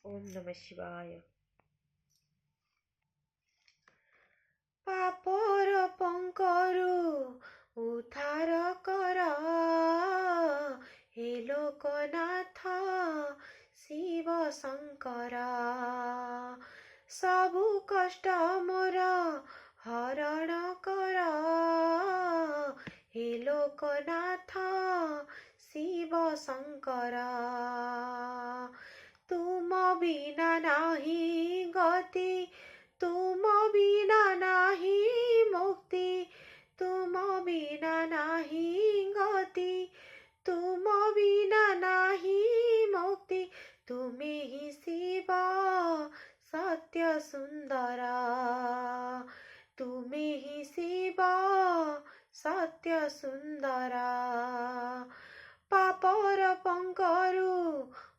ओम नमः शिवाय। पापर पंकरु उद्धार कर हे लोकनाथ शिव शंकर। सबु कष्ट मोर हरण कर हे लोकनाथ शिव शंकर। तुम बिना नाही गति, तुम बिना नाही मुक्ति, तुम बिना नाही गति, तुम बिना नाही मुक्ति। तुमे ही शिव सत्य सुंदर, तुमे ही शिव सत्य सुंदर। पापर पंकरु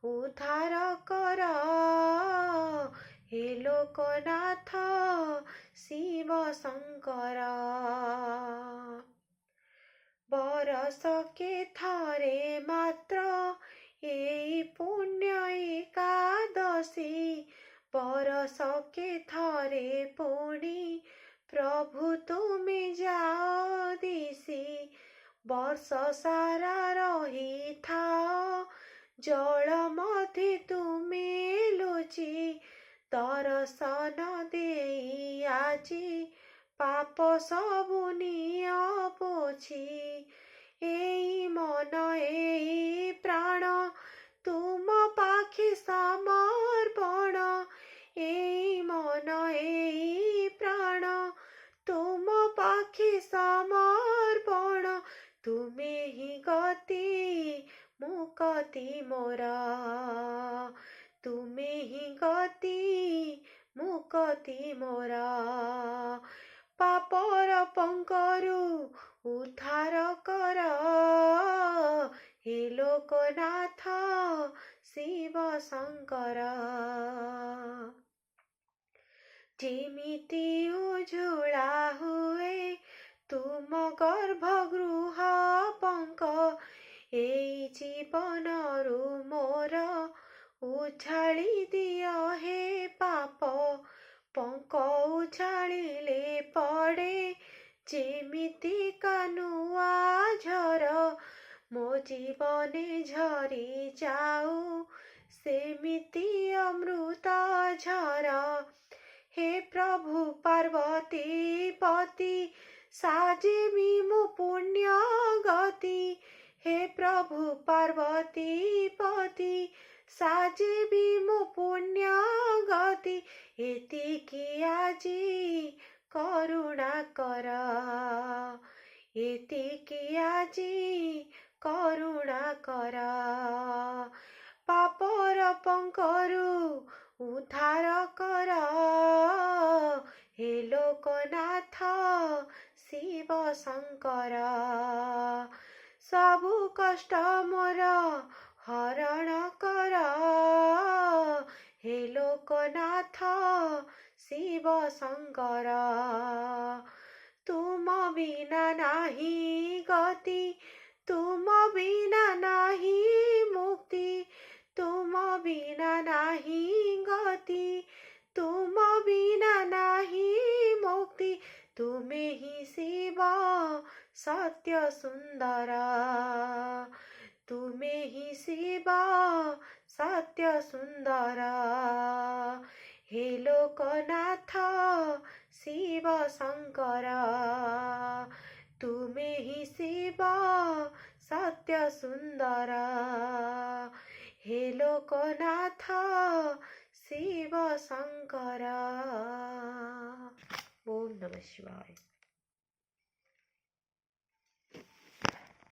उद्धार कर हे लोकनाथ शिव शंकर। बरस के थारे मात्र ए पुण्य एकादशी, बरस के थारे पुणी प्रभु तुमे जाओ दिशी। वर्ष सारा रही थाओ जल मध्य तुमे लुचि, दर्शन देई आजी पाप सबु निय पोछि। एई मन एई प्राण तुम पाखे समर्पण, एई मन एई प्राण तुम पाखे समर्पण। तुमे ही गति मुक्ति मोर, तुमे ही गति मुक्ति मोर। पापर पंकरु उद्धार कर हे लोकनाथ शिव शंकर। जेमिति उजुला हुए तुम गर्भगृह पंक, एई जीवनरु मोर उछाली दिय हे पाप। पंक उछालिले पड़े जेमिति कानुआ झर, मो जीवने झरी जाऊ सेमिति अमृत झर। हे प्रभु पार्वती पति साजेमि मो पुण्य गति, हे प्रभु पार्वती पति साजेबि मो पुण्य गति। एतिकी आजी करुणा कर, एतिकी आजी करुणा कर। पापर पंकरु उद्धार कर हे लोकनाथ शिव शंकर। सबु कष्ट मोर हरण कर हे लोकनाथ शिव शंकर। तुम बिना नाही गति, तुम बिना नाही मुक्ति, तुम बिना नाही गति, तुम बिना नाही मुक्ति। तुमे ही शिव सत्य सुंदर, तुमे ही शिव सत्य सुंदर। हे लोकनाथ शिव शंकर। तुमे ही शिव सत्य सुंदर, हे लोकनाथ शिव शंकर। ओम नमः शिवाय।